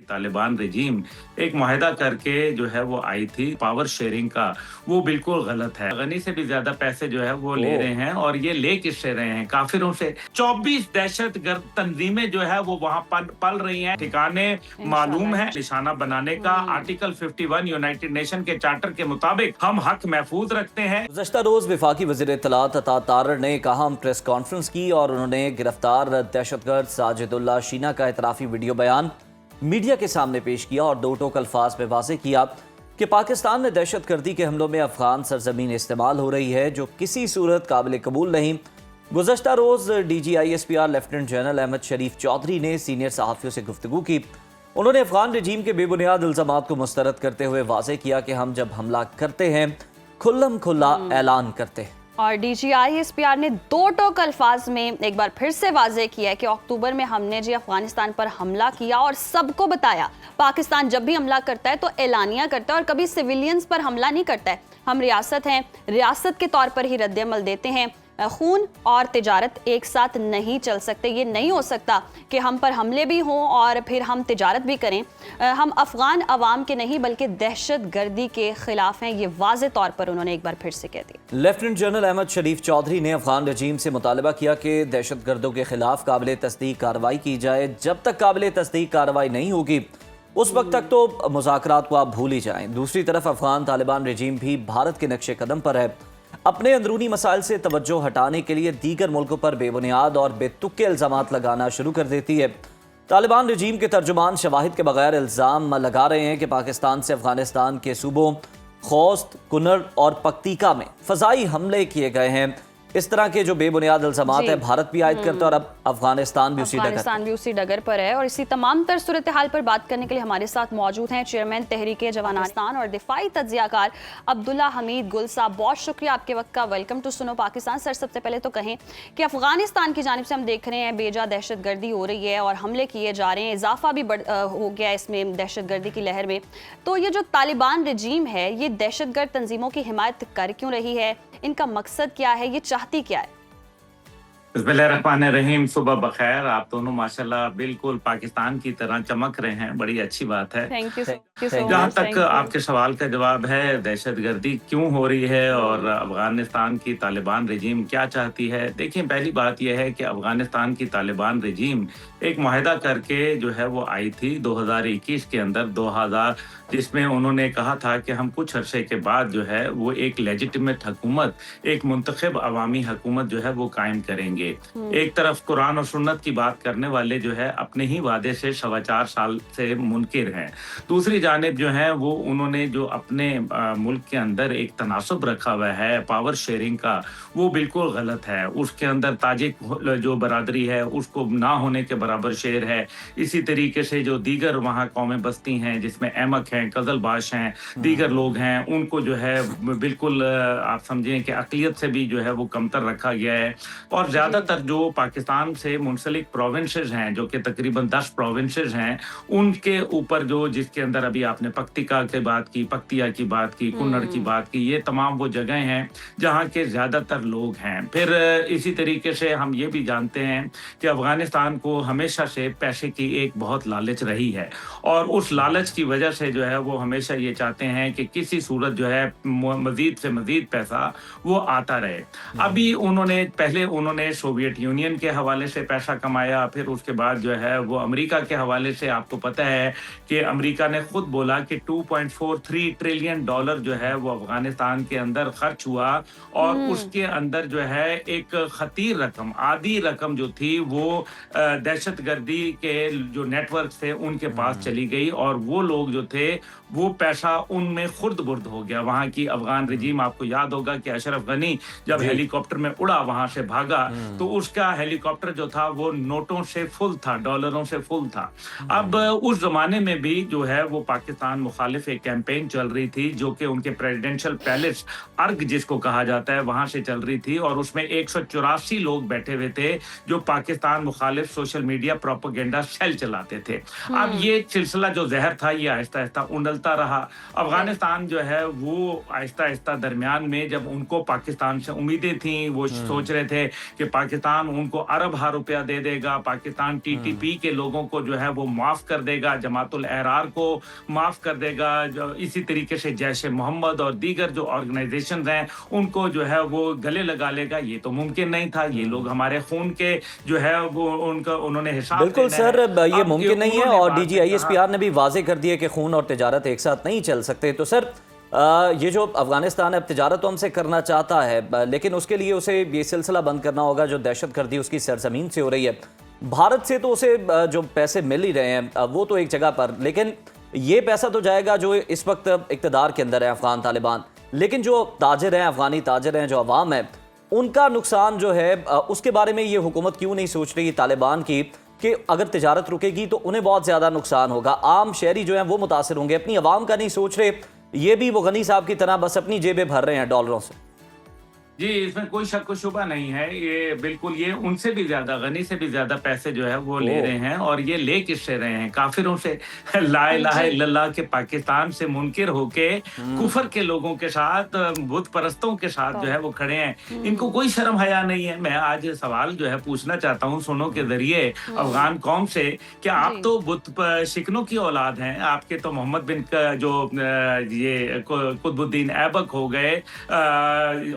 तालिबान रजीम एक मुआहदा करके जो है वो आई थी पावर शेयरिंग का, वो बिल्कुल गलत है। गनी से भी ज्यादा पैसे जो है वो ले रहे हैं, और ये ले किससे रहे हैं? काफिरों से। 24 दहशतगर्द तंजीमें जो है वो वहाँ पल रही हैं। ठिकाने मालूम है, निशाना बनाने का। आर्टिकल 51 यूनाइटेड नेशन के चार्टर के मुताबिक हम हक महफूज रखते हैं। गुज़श्ता रोज वफाकी वज़ीर इत्तलात अता तारड़ ने एक अहम प्रेस कॉन्फ्रेंस की और उन्होंने गिरफ्तार दहशतगर्द साजिदुल्लाह शीना का इतराफ़ी वीडियो बयान मीडिया के सामने पेश किया और दो टोक अल्फाज में वाज़ेह किया कि पाकिस्तान में दहशतगर्दी के हमलों में अफगान सरजमीन इस्तेमाल हो रही है, जो किसी सूरत काबिल कबूल नहीं। गुज़श्ता रोज़ DGISPR लेफ्टिनेंट जनरल अहमद शरीफ चौधरी ने सीनियर सहाफ़ियों से गुफ्तगू की। उन्होंने अफगान रजीम के बेबुनियाद इल्ज़ामात को मुस्तरद करते हुए वाज़ेह किया कि हम जब हमला करते हैं खुल्लम खुल्ला ऐलान करते हैं। और DGISPR ने दो टोक अल्फाज में एक बार फिर से वाज़ेह किया है कि अक्टूबर में हमने जी अफगानिस्तान पर हमला किया और सबको बताया, पाकिस्तान जब भी हमला करता है तो एलानिया करता है और कभी सिविलियंस पर हमला नहीं करता है। हम रियासत हैं, रियासत के तौर पर ही रद्द-ए-अमल देते हैं। खून और तिजारत एक साथ नहीं चल सकते। ये नहीं हो सकता कि हम पर हमले भी हों और फिर हम तिजारत भी करें। हम अफगान अवाम के नहीं बल्कि दहशत गर्दी के खिलाफ हैं। ये वाज़े तौर पर उन्होंने एक बार फिर से कह दिया। लेफ्टिनेंट जनरल अहमद शरीफ चौधरी ने अफगान रजीम से मुतालबा किया कि दहशत गर्दों के खिलाफ काबिल तस्दीक कार्रवाई की जाए। जब तक काबिल तस्दीक कार्रवाई नहीं होगी उस वक्त तक तो मुज़ाकरात को आप भूल ही जाएं। दूसरी तरफ अफगान तालिबान रजीम भी भारत के नक्शे कदम पर है। अपने अंदरूनी मसाइल से तवज्जो हटाने के लिए दीगर मुल्कों पर बेबुनियाद और बेतुके इल्ज़ामात लगाना शुरू कर देती है। तालिबान रजीम के तर्जुमान शवाहिद के बगैर इल्ज़ाम लगा रहे हैं कि पाकिस्तान से अफगानिस्तान के सूबों खोस्त, कुनर और पक्तिका में फ़ज़ाई हमले किए गए हैं। इस तरह के जो बेबुनियाद इल्ज़ामात है भारत भी आयद करता है और अब अफगानिस्तान भी उसी डगर पर है। और इसी तमाम तर सूरत हाल पर बात करने के लिए हमारे साथ मौजूद हैं चेयरमैन तहरीके जवानास्तान और दिफाई तज्ज़ियाकार अब्दुल्ला हमीद गुल साहब। बहुत शुक्रिया आपके वक्त का। वेलकम टू सुनो पाकिस्तान। सर, सबसे पहले तो कहें कि अफगानिस्तान की जानिब से हम देख रहे हैं बेजा दहशत गर्दी हो रही है और हमले किए जा रहे हैं, इजाफा भी हो गया इसमें दहशत गर्दी की लहर में। तो ये जो तालिबान रजीम है ये दहशत गर्द तंजीमों की हिमायत कर क्यों रही है? इनका मकसद क्या है? ये चाहती क्या है? बिस्मिल्लाहिर्रहमानिर्रहीम। सुबह बखैर। आप दोनों माशाल्लाह बिल्कुल पाकिस्तान की तरह चमक रहे हैं, बड़ी अच्छी बात है। Thank you. जहाँ तक आपके सवाल का जवाब है, दहशतगर्दी क्यों हो रही है और अफगानिस्तान की तालिबान रजीम क्या चाहती है। देखिए, पहली बात यह है कि अफगानिस्तान की तालिबान रजीम एक मुआहदा करके जो है वो आई थी 2021 के अंदर, जिसमें उन्होंने कहा था कि हम कुछ अरसे के बाद जो है वो एक लेजिटिमेट हुकूमत, एक मुंतखब अवामी हुकूमत जो है वो कायम करेंगे। एक तरफ कुरान और सुन्नत की बात करने वाले जो है अपने ही वादे से 4.25 साल से मुनकिर हैं। दूसरी जानिब जो है वो उन्होंने जो अपने मुल्क के अंदर एक तनासब रखा हुआ है पावर शेयरिंग का, वो बिल्कुल गलत है। उसके अंदर ताजिक जो बरादरी है उसको ना होने के बराबर शेयर है। इसी तरीके से जो दीगर वहाँ कौमें बस्ती हैं जिसमें अहमक हैं, कज़लबाश हैं, दीगर लोग हैं, उनको जो है बिल्कुल आप समझें कि अक़लियत से भी जो है वो कमतर रखा गया है। और ज़्यादातर जो पाकिस्तान से मुंसलिक प्रोविंसेस हैं, जो कि तकरीबन 10 प्रोविंसेस हैं, उनके ऊपर जो जिसके अंदर अभी आपने पक्तिका की बात की, पक्तिया की बात की, कुन्नड़ की बात की, ये तमाम वो जगह हैं जहाँ के ज़्यादातर लोग हैं। फिर इसी तरीके से हम ये भी जानते हैं कि अफगानिस्तान को हमेशा से पैसे की एक बहुत लालच रही है और उस लालच की वजह से जो है वो हमेशा ये चाहते हैं कि किसी सूरत जो है मजीद से मजीद पैसा वो आता रहे। अभी पहले उन्होंने सोवियत यूनियन के हवाले से पैसा कमाया, फिर उसके बाद जो है वो अमेरिका के हवाले से, आपको पता है कि अमेरिका ने खुद बोला कि $2.43 ट्रिलियन जो है वो अफगानिस्तान के अंदर खर्च हुआ और उसके अंदर जो है एक खतीर रकम, आधी रकम जो थी वो दहशतगर्दी के जो नेटवर्क थे उनके पास चली गई और वो लोग जो थे वो पैसा उनमें खुर्द-बुर्द हो गया। वहाँ की अफगान रजीम, आपको याद होगा कि अशरफ गनी जब हेलीकॉप्टर में उड़ा वहाँ से भागा तो उसका हेलीकॉप्टर जो था वो नोटों से फुल था, डॉलरों से फुल था। अब उस जमाने में भी जो है वो पाकिस्तान मुखालिफ एक कैंपेन चल रही थी जो कि उनके प्रेसिडेंशियल पैलेस अर्ग जिसको कहा जाता है वहाँ से चल रही थी और उसमें 184 लोग बैठे हुए थे जो पाकिस्तान मुखालिफ सोशल मीडिया प्रोपेगेंडा सेल चलाते थे। अब ये सिलसिला जो जहर था ये आहिस्ता आहिस्ता उंडलता रहा। अफगानिस्तान जो है वो आहिस्ता आहिस्ता दरमियान में जब उनको पाकिस्तान से उम्मीदें थी, वो सोच रहे थे कि पाकिस्तान उनको अरब रुपया दे देगा, पाकिस्तान टीटीपी के लोगों को जो है वो माफ कर देगा, जमातुल अहरार को माफ कर देगा, जो इसी तरीके से जैश मोहम्मद और दीगर जो ऑर्गेनाइजेशन हैं उनको जो है वो गले लगा लेगा। ये तो मुमकिन नहीं था। ये लोग हमारे खून के जो है वो उनका उन्होंने हिसाब बिल्कुल देना सर, है। ये अब मुमकिन नहीं है उन्होंने और बाद में DGISPR ने भी वाजे कर दिया कि खून और तिजारत एक साथ नहीं चल सकते। तो सर ये जो अफगानिस्तान अब तिजारत तो हमसे करना चाहता है, लेकिन उसके लिए उसे ये सिलसिला बंद करना होगा जो दहशत गर्दी उसकी सरजमीन से हो रही है। भारत से तो उसे जो पैसे मिल ही रहे हैं वो तो एक जगह पर, लेकिन ये पैसा तो जाएगा जो इस वक्त इक़्तिदार के अंदर है अफगान तालिबान, लेकिन जो ताजिर हैं, अफगानी ताजिर हैं, जो अवाम है, उनका नुकसान जो है उसके बारे में ये हुकूमत क्यों नहीं सोच रही तालिबान की कि अगर तिजारत रुकेगी तो उन्हें बहुत ज़्यादा नुकसान होगा, आम शहरी जो हैं वो मुतासर होंगे, अपनी आवाम का नहीं सोच रहे। ये भी वो गनी साहब की तरह बस अपनी जेबें भर रहे हैं डॉलरों से। जी, इसमें कोई शक व शुबा नहीं है। ये बिल्कुल ये उनसे भी ज्यादा, गनी से भी ज्यादा पैसे जो है वो ले रहे हैं। और ये ले किससे रहे हैं? काफिरों से। ला इलाहा इल्लल्लाह के पाकिस्तान से मुनकिर होके कुफर के लोगों के साथ, बुत परस्तों के साथ जो है वो खड़े हैं। इनको कोई शर्म हया नहीं है। मैं आज सवाल जो है पूछना चाहता हूँ सुनो के जरिए अफगान कौम से कि आप तो बुत शिकनों की औलाद हैं। आपके तो मोहम्मद बिन जो ये कुतुबुद्दीन ऐबक हो गए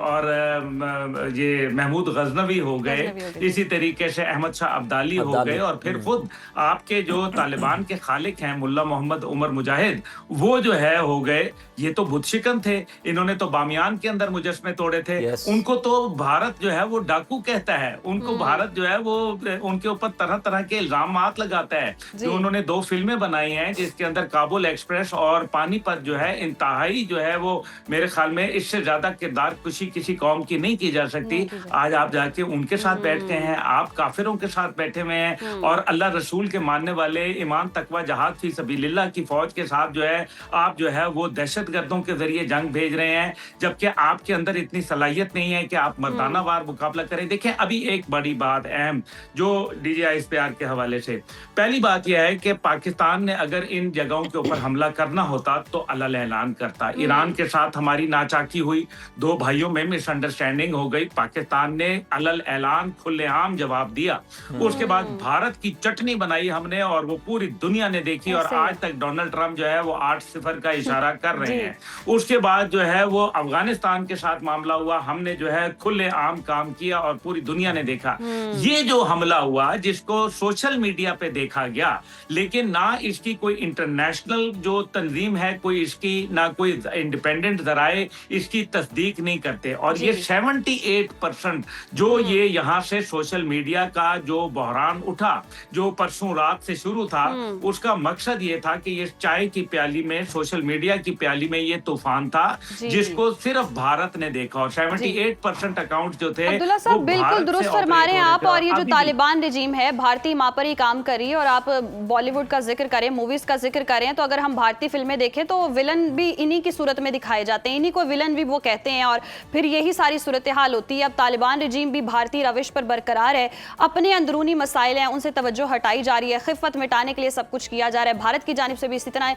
और ये महमूद गजनवी हो गए, इसी तरीके से अहमद शाह अब्दाली हो गए, और फिर खुद आपके जो तालिबान के खालिक हैं मुल्ला मोहम्मद उमर मुजाहिद, वो जो है हो गए। ये तो बुत शिकन थे। इन्होंने तो बामियान के अंदर मुजस्मे तोड़े थे। उनको तो भारत जो है वो डाकू कहता है। उनको भारत जो है वो उनके ऊपर तरह तरह के इल्जामात लगाता है। जो उन्होंने 2 फिल्में बनाई हैं जिसके अंदर काबुल एक्सप्रेस और पानीपत जो है इंतहाई जो है वो, मेरे ख्याल में इससे ज्यादा किरदार कुशी किसी कौम की नहीं की जा सकती। आज आप जाके उनके साथ बैठते हैं, आप काफिरों के साथ बैठे हुए हैं और अल्लाह रसूल के मानने वाले ईमान तकवा जहाद फी सबीलिल्लाह की फौज के साथ जो है आप जो है वो दहशतगर्दों के जरिए जंग भेज रहे हैं, जबकि आपके अंदर इतनी सलाहियत नहीं है कि आप मर्दाना वार मुकाबला करें। देखें, अभी एक बड़ी बात अहम जो DGISPR के हवाले से, पहली बात यह है कि पाकिस्तान ने अगर इन जगहों के ऊपर हमला करना होता तो अलग ऐलान करता। ईरान के साथ हमारी नाचाकी हुई, 2 भाइयों में मिसअंडरस्टैंडिंग हो गई, पाकिस्तान ने अलग ऐलान खुलेआम जवाब दिया। उसके बाद भारत की चटनी बनाई हमने और वो पूरी दुनिया ने देखी, और आज तक डोनाल्ड ट्रंप जो है वो 8-0 का इशारा कर रहे हैं। उसके बाद जो है वो अफगानिस्तान के साथ मामला हुआ, हमने जो है खुलेआम काम किया और पूरी दुनिया ने देखा। ये जो हमला हुआ जिसको सोशल मीडिया पे देखा गया, लेकिन ना इसकी कोई इंटरनेशनल जो तंजीम है, कोई इसकी ना कोई इंडिपेंडेंट जराए इसकी तस्दीक नहीं करते। और ये 78% जो ये यहाँ से सोशल मीडिया का जो बहरान उठा, जो परसों रात से शुरू था, उसका मकसद ये था कि ये चाय की प्याली में, सोशल मीडिया की प्याली में ये तूफान था जिसको सिर्फ भारत ने देखा। और 78% अकाउंट जो थे अब्दुल्ला साहब बिल्कुल दुरुस्त फरमा रहे हैं आप। और ये जो तालिबान रजीम है भारतीय माँ पर ही काम कर रही है, और आप बॉलीवुड का जिक्र करें, मूवीज का जिक्र करें, तो अगर हम भारतीय फिल्में देखें तो विलन भी इन्हीं की सूरत में दिखाए जाते हैं, इन्हीं को विलन भी वो कहते हैं, और फिर यही सारी सूरत हाल होती है। अब तालिबान रजीम भी भारतीय रविश पर बरकरार है, अपने अंदरूनी मसाइल हैं उनसे तवज्जो हटाई जा रही है, खिफत मिटाने के लिए सब कुछ किया जा रहा है। भारत की जानिब से भी इसी तरह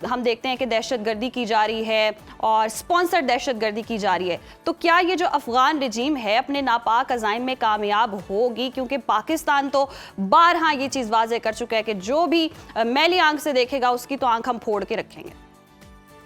हम देखते हैं कि दहशतगर्दी की जा रही है और स्पॉन्सर्ड दहशतगर्दी की जा रही है। तो क्या ये जो अफगान रजीम है अपने नापाक अज़ाइम में कामयाब होगी? क्योंकि पाकिस्तान तो बारहा ये चीज़ वाज़े कर चुका है कि जो भी मैली आंख से देखेगा उसकी तो आंख हम फोड़ के रखेंगे।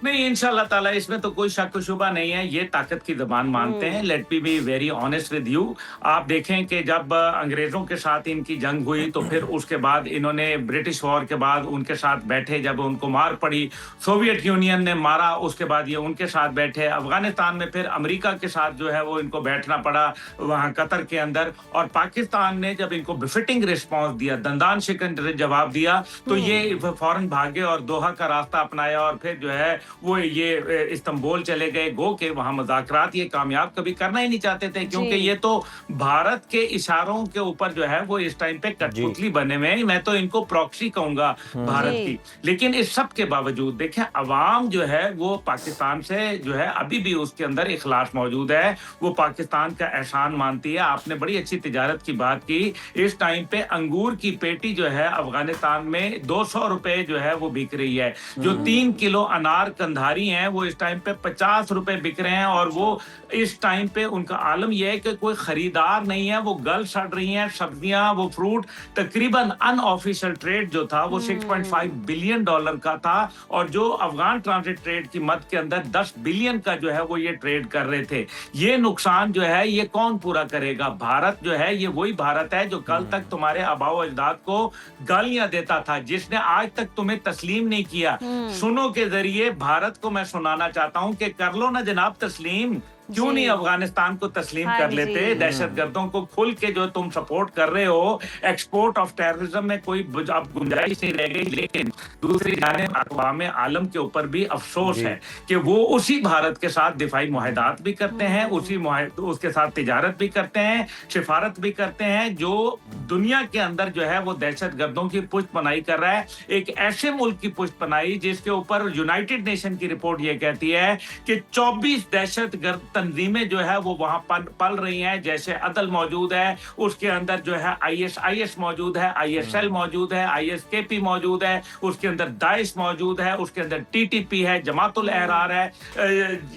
नहीं, इंशाल्लाह ताला इसमें तो कोई शक शुबा नहीं है। ये ताकत की ज़बान मानते हैं। Let me be very honest with you. आप देखें कि जब अंग्रेजों के साथ इनकी जंग हुई तो फिर उसके बाद इन्होंने ब्रिटिश वॉर के बाद उनके साथ बैठे, जब उनको मार पड़ी, सोवियत यूनियन ने मारा, उसके बाद ये उनके साथ बैठे। अफगानिस्तान में फिर अमेरिका के साथ जो है वो इनको बैठना पड़ा वहाँ कतर के अंदर, और पाकिस्तान ने जब इनको बिफिटिंग रिस्पॉन्स दिया, दंदान शिकन जवाब दिया, तो ये फौरन भागे और दोहा का रास्ता अपनाया, और फिर जो है वो ये इस्तांबुल चले गए। गो के वहां मुज़ाकरात ये कामयाब कभी करना ही नहीं चाहते थे, क्योंकि ये तो भारत के इशारों के ऊपर जो है वो इस टाइम पे कठपुतली बने हुए हैं। मैं तो इनको प्रॉक्सी कहूंगा भारत की। लेकिन इस सब के बावजूद देखें, अवाम जो है वो पाकिस्तान से जो है अभी भी उसके अंदर इखलास मौजूद है, वो पाकिस्तान का एहसान मानती है। आपने बड़ी अच्छी तिजारत की बात की। इस टाइम पे अंगूर की पेटी जो है अफगानिस्तान में 200 रुपए जो है वो बिक रही है। जो 3 किलो अनार कंधारी हैं वो इस टाइम पे 50 रुपए बिक रहे हैं, और वो इस टाइम पे उनका आलम यह है कि कोई खरीदार नहीं है, वो गल सड़ रही हैं सब्जियां, वो फ्रूट। तकरीबन अनऑफिशियल ट्रेड जो था वो $6.5 बिलियन का था, और जो अफगान ट्रांजिट ट्रेड की मद के अंदर 10 बिलियन का जो है वो ये ट्रेड कर रहे थे। ये नुकसान जो है ये कौन पूरा करेगा? भारत जो है ये वही भारत है जो कल तक तुम्हारे आबाओ अजदाद को गालियां देता था, जिसने आज तक तुम्हें तस्लीम नहीं किया। सुनो के जरिए भारत को मैं सुनाना चाहता हूं कि कर लो ना जनाब तस्लीम, क्यों नहीं अफगानिस्तान को तस्लीम कर लेते? दहशतगर्दों को खुल के जो तुम सपोर्ट कर रहे हो, एक्सपोर्ट ऑफ टेररिज्म में कोई अब गुंजाइश नहीं रह गई। लेकिन दूसरी जानिब अक़वाम आलम के ऊपर भी अफसोस है कि वो उसी भारत के साथ दिफाई मुआहदात भी करते हैं, उसके साथ तिजारत भी करते हैं, सिफारत भी करते हैं, जो दुनिया के अंदर जो है वो दहशतगर्दों की पुष्टपनाही कर रहा है। एक ऐसे मुल्क की पुष्टपनाही जिसके ऊपर यूनाइटेड नेशन की रिपोर्ट ये कहती है कि 24 दहशतगर्द तंजीमें जो है वो वहां पल रही हैं। जैसे अदल मौजूद है, उसके अंदर जो है ISIS मौजूद है, ISL मौजूद है, ISKP मौजूद है, उसके अंदर दाइश मौजूद है, उसके अंदर TTP है, जमातुल अहरार है।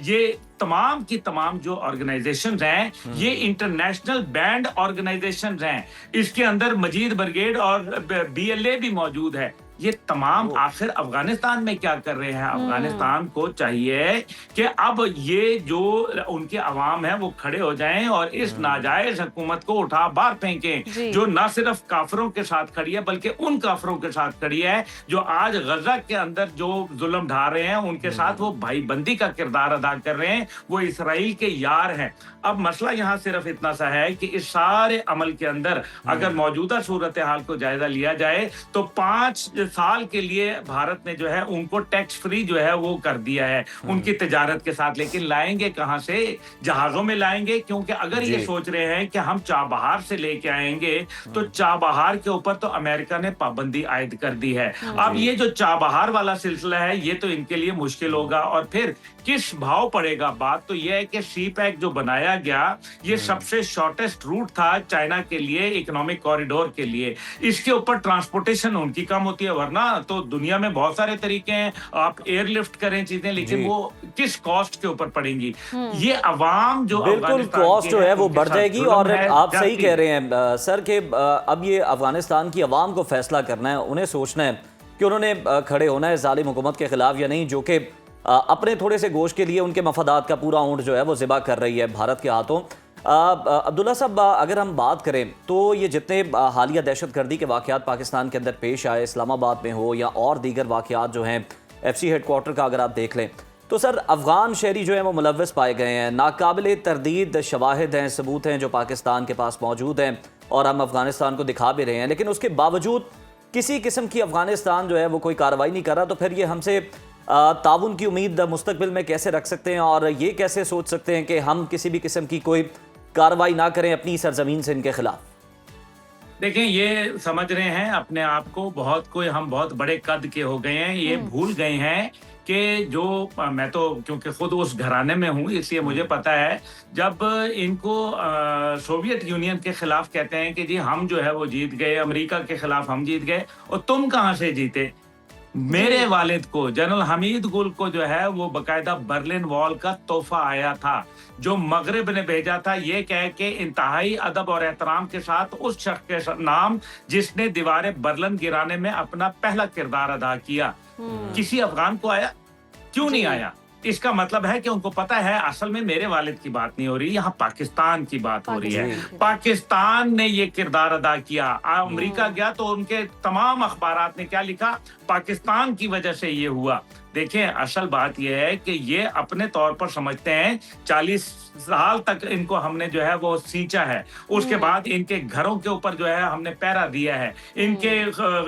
ये तमाम की तमाम जो ऑर्गेनाइजेशंस हैं ये इंटरनेशनल बैंड ऑर्गेनाइजेशंस हैं। इसके अंदर मजीद ब्रिगेड और BLA भी मौजूद है। ये तमाम आखिर अफगानिस्तान में क्या कर रहे हैं? अफगानिस्तान को चाहिए कि अब ये जो उनके अवाम है वो खड़े हो जाएं और इस नाजायज हुकूमत को उठा बाहर फेंकें, जो न सिर्फ काफिरों के साथ खड़ी है बल्कि उन काफिरों के साथ खड़ी है जो आज गजा के अंदर जो जुल्म ढा रहे हैं, उनके साथ वो भाईबंदी का किरदार अदा कर रहे हैं, वो इसराइल के यार हैं। अब मसला यहाँ सिर्फ इतना सा है कि इस सारे अमल के अंदर अगर मौजूदा सूरत हाल को जायजा लिया जाए तो 5 साल के लिए भारत ने जो है उनको टैक्स फ्री जो है वो कर दिया है उनकी तिजारत के साथ। लेकिन लाएंगे कहां से? जहाजों में लाएंगे, क्योंकि अगर ये सोच रहे हैं कि हम चाबहार से लेके आएंगे तो चाबहार के ऊपर तो अमेरिका ने पाबंदी आयद कर दी है। अब ये जो चाबहार वाला सिलसिला है ये तो इनके लिए मुश्किल होगा, और फिर किस भाव पड़ेगा? बात तो यह है कि सी पैक जो बनाया गया ये सबसे शॉर्टेस्ट रूट था चाइना के लिए, इकोनॉमिक कॉरिडोर के लिए। इसके ऊपर ट्रांसपोर्टेशन उनकी कम होती है, वरना तो दुनिया में बहुत सारे तरीके हैं, आप एयरलिफ्ट करें चीजें, लेकिन वो किस कॉस्ट के ऊपर पड़ेंगी? ये अवाम जो बिल्कुल कॉस्ट जो है वो बढ़ जाएगी। और आप सही कह रहे हैं सर कि अब ये अफगानिस्तान की अवाम को फैसला करना है, उन्हें सोचना है कि उन्होंने खड़े होना है जालिम हुकूमत के खिलाफ या नहीं, जो कि अपने थोड़े से गोश्त के लिए उनके मफादात का पूरा ऊँट जो है वो ज़िबा कर रही है भारत के हाथों। अब्दुल्ला साहब, अगर हम बात करें तो ये जितने हालिया दहशतगर्दी के वाक़यात पाकिस्तान के अंदर पेश आए, इस्लामाबाद में हो या और दीगर वाक़यात जो हैं, FC हेडक्वार्टर का अगर आप देख लें तो सर अफ़गान शहरी जो हैं वो मुलव्वस पाए गए हैं। नाकाबिले तरदीद शवाहिद हैं, सबूत हैं जो पाकिस्तान के पास मौजूद हैं और हम अफ़गानिस्तान को दिखा भी रहे हैं, लेकिन उसके बावजूद किसी किस्म की अफ़गानिस्तान जो है वो कोई कार्रवाई नहीं कर रहा। तो फिर ये हमसे ताउन की उम्मीद मुस्तकबिल में कैसे रख सकते हैं, और ये कैसे सोच सकते हैं कि हम किसी भी किस्म की कोई कार्रवाई ना करें अपनी सरजमीन से इनके खिलाफ? देखें, ये समझ रहे हैं अपने आप को हम बहुत बड़े कद के हो गए हैं, ये भूल गए हैं कि जो मैं तो क्योंकि खुद उस घराने में हूँ इसलिए मुझे पता है, जब इनको सोवियत यूनियन के खिलाफ कहते हैं कि जी हम जो है वो जीत गए, अमेरिका के खिलाफ हम जीत गए, और तुम कहाँ से जीते? मेरे वालिद को, जनरल हमीद गुल को जो है वो बकायदा बर्लिन वॉल का तोहफा आया था जो मगरिब ने भेजा था, ये कह के इंतहाई अदब और एहतराम के साथ उस शख्स के नाम जिसने दीवारें बर्लिन गिराने में अपना पहला किरदार अदा किया। किसी अफगान को आया? क्यों नहीं आया? इसका मतलब है कि उनको पता है असल में मेरे वालिद की बात नहीं हो रही, यहाँ पाकिस्तान की बात हो रही है। पाकिस्तान ने ये किरदार अदा किया। अमेरिका गया तो उनके तमाम अखबारात ने क्या लिखा? पाकिस्तान की वजह से ये हुआ। देखें, असल बात यह है कि ये अपने तौर पर समझते हैं 40 साल तक इनको हमने जो है वो सींचा है, उसके बाद इनके घरों के ऊपर जो है हमने पहरा दिया है, इनके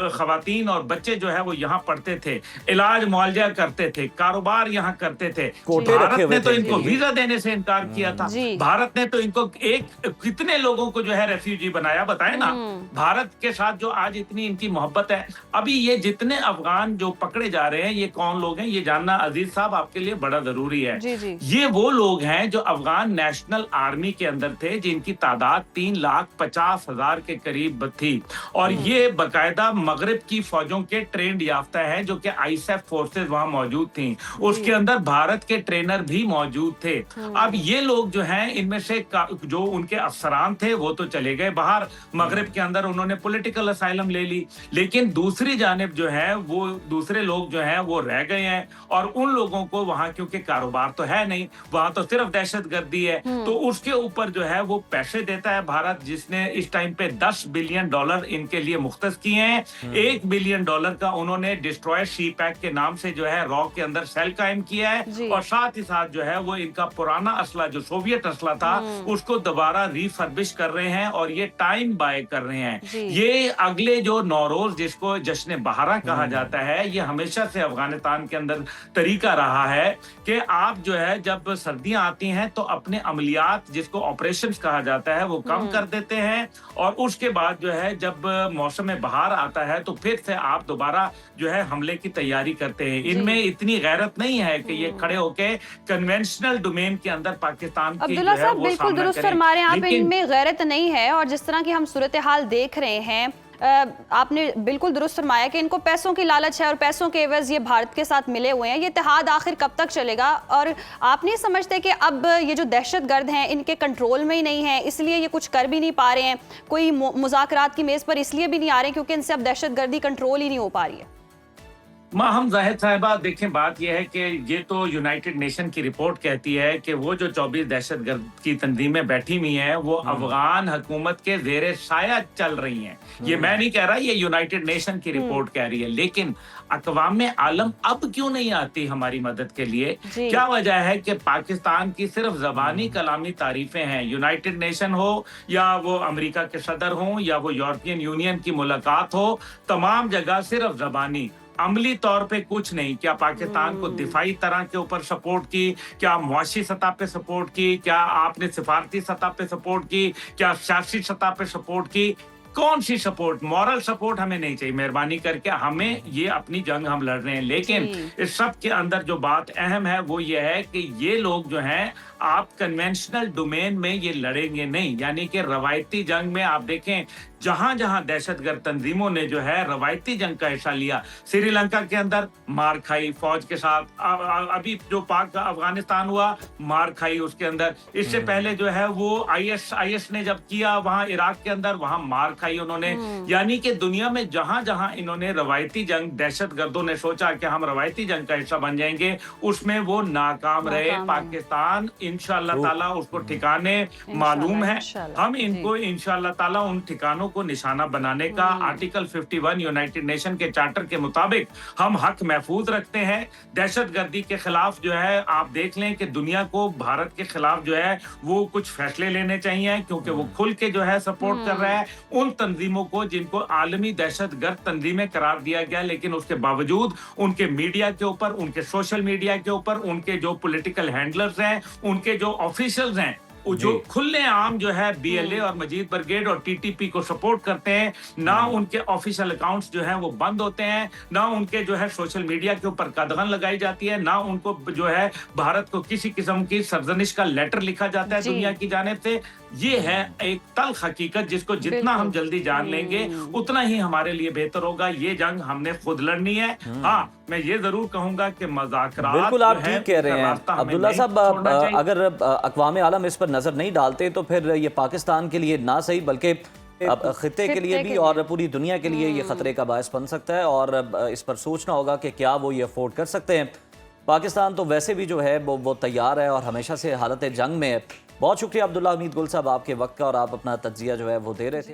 खवातीन और बच्चे जो है वो यहाँ पढ़ते थे, इलाज मुआवजा करते थे, कारोबार यहाँ करते थे। भारत ने तो इनको वीजा देने से इनकार किया था। भारत ने तो इनको कितने लोगों को जो है रेफ्यूजी बनाया, बताए ना। भारत के साथ जो आज इतनी इनकी मोहब्बत है, अभी ये जितने अफगान जो पकड़े जा रहे हैं ये कौन लोग लोग हैं ये जानना अजीज साहब आपके लिए बड़ा जरूरी है। जी जी। ये वो लोग हैं जो अफगान नेशनल आर्मी के अंदर थे, जिनकी तादाद 3,50,000 के करीब थी, और ये बाकायदा मगरिब की फौजों के ट्रेंड याफ्ता है, जो कि आईएसएफ फोर्सेस वहां मौजूद थी। उसके अंदर भारत के ट्रेनर भी मौजूद थे। अब ये लोग जो हैं, इनमें से जो उनके अफसरान थे वो तो चले गए बाहर, मगरिब के अंदर उन्होंने पॉलिटिकल असाइलम ले ली, लेकिन दूसरी जानिब जो है वो दूसरे लोग जो हैं वो रह गए हैं, और उन लोगों को वहां क्योंकि कारोबार तो है नहीं, वहां तो सिर्फ दहशतगर्दी है, तो उसके ऊपर जो है वो पैसे देता है भारत, जिसने इस टाइम पे $10 बिलियन इनके लिए मुख्तस किए हैं। $1 बिलियन का उन्होंने डिस्ट्रॉयर सी पैक के नाम से जो है रॉ के अंदर सेल कायम किया है, और साथ ही साथ जो है वो इनका पुराना असला जो सोवियत असला था उसको दोबारा रिफर्बिश कर रहे हैं, और ये टाइम बाय कर रहे हैं। ये अगले जो नौरोज जिसको जश्न बहारा कहा जाता है, ये हमेशा से अफगानिस्तान के अंदर तरीका रहा है कि आप जो है जब सर्दियां आती हैं तो अपने अमलियात जिसको ऑपरेशंस कहा जाता है वो कम कर देते हैं, और उसके बाद जो है जब मौसम बहार आता है तो फिर से आप दोबारा जो है हमले की तैयारी करते हैं। इनमें इतनी गैरत नहीं है कि ये खड़े होके कन्वेंशनल डोमेन के अंदर पाकिस्तान की अब्दुल्ला जो है साहब वो बिल्कुल सामना दुरुस्त करें। फरमा रहे हैं आप, लेकिन इनमें गैरत नहीं है, और जिस तरह की हम सूरत हाल देख रहे हैं, आपने बिल्कुल दुरुस्त फरमाया कि इनको पैसों की लालच है और पैसों के एवज ये भारत के साथ मिले हुए हैं। ये इत्तेहाद आखिर कब तक चलेगा? और आप नहीं समझते कि अब ये जो दहशतगर्द हैं इनके कंट्रोल में ही नहीं है, इसलिए ये कुछ कर भी नहीं पा रहे हैं, कोई मुज़ाकरात की मेज़ पर इसलिए भी नहीं आ रहे क्योंकि इनसे अब दहशतगर्दी कंट्रोल ही नहीं हो पा रही है? माहम जाहिद साहिबा, देखें बात यह है कि ये तो यूनाइटेड नेशन की रिपोर्ट कहती है कि वो जो 24 दहशतगर्द की तंजीमें बैठी हुई हैं वो अफगान हुकूमत के ज़ेरे साया चल रही हैं। ये मैं नहीं कह रहा, ये यूनाइटेड नेशन की रिपोर्ट कह रही है। लेकिन अक़वाम आलम अब क्यों नहीं आती हमारी मदद के लिए? क्या वजह है कि पाकिस्तान की सिर्फ ज़बानी कलामी तारीफें हैं? यूनाइटेड नेशन हो या वो अमेरिका के सदर हों या वो यूरोपियन यूनियन की मुलाकात हो, तमाम जगह सिर्फ ज़बानी, अमली तौर पे कुछ नहीं। क्या पाकिस्तान को दिफाई तरह के ऊपर सपोर्ट की? क्या मुआशी सतह पे सपोर्ट की? क्या आपने सिफारती सतह पे सपोर्ट की? क्या सियासी सतह पे सपोर्ट की? कौन सी सपोर्ट? मॉरल सपोर्ट हमें नहीं चाहिए, मेहरबानी करके। हमें ये अपनी जंग हम लड़ रहे हैं, लेकिन इस सब के अंदर जो बात अहम है वो ये है कि ये लोग जो हैं आप कन्वेंशनल डोमेन में ये लड़ेंगे नहीं, यानी कि रवायती जंग में आप देखें जहां जहां दहशतगर्द तंजीमों ने जो है रवायती जंग का हिस्सा लिया, श्रीलंका के अंदर मार खाई फौज के साथ, अभी जो पाक अफगानिस्तान हुआ मार खाई उसके अंदर, इससे पहले जो है वो आईएस ने जब किया वहां इराक के अंदर, वहां मार खाई उन्होंने। यानी कि दुनिया में जहां जहां इन्होंने रवायती जंग, दहशतगर्दों ने सोचा कि हम रवायती जंग का हिस्सा बन जाएंगे, उसमें वो नाकाम रहे। पाकिस्तान इंशाअल्लाह ताला उसको ठिकाने मालूम है, हम इनको इंशाअल्लाह ताला उन ठिकानों को निशाना बनाने का आर्टिकल 51 यूनाइटेड नेशन के चार्टर के मुताबिक हम हक महफूज रखते हैं। दहशतगर्दी के खिलाफ जो है आप देख लें कि दुनिया को भारत के खिलाफ जो है वो कुछ फैसले लेने चाहिए, क्योंकि वो खुल के जो है सपोर्ट कर रहा है उन तंजीमों को जिनको आलमी दहशतगर्द तंजीमें करार दिया गया, लेकिन उसके बावजूद उनके मीडिया के ऊपर, उनके सोशल मीडिया के ऊपर, उनके जो पॉलिटिकल हैंडलर्स हैं, उनके जो ऑफिशियल्स हैं, जो खुले आम जो है बीएलए और मजीद ब्रिगेड और टीटीपी को सपोर्ट करते हैं, ना उनके ऑफिशियल अकाउंट्स जो हैं वो बंद होते हैं, ना उनके जो है सोशल मीडिया के ऊपर कदगन लगाई जाती है, ना उनको जो है भारत को किसी किस्म की सरजनिश का लेटर लिखा जाता है दुनिया की जानिब से। ये है एक तल्ख हकीकत जिसको जितना हम जल्दी जान लेंगे उतना ही हमारे लिए बेहतर होगा। ये जंग हमने खुद लड़नी है। हाँ, मैं ये जरूर कहूंगा कि मज़ाकरात, बिल्कुल आप ठीक कह रहे हैं अब्दुल्ला साहब, अगर अक़वाम आलम इस पर नजर नहीं डालते तो फिर ये पाकिस्तान के लिए ना सही बल्कि अब खित्ते के लिए भी और पूरी दुनिया के लिए ये खतरे का बायस बन सकता है, और इस पर सोचना होगा कि क्या वो ये अफोर्ड कर सकते हैं। पाकिस्तान तो वैसे भी जो है वो तैयार है और हमेशा से हालत जंग में है। बहुत शुक्रिया अब्दुल्ला हमीद गुल साहब आपके वक्त का, और आप अपना तज्जिया जो है वो दे रहे थे।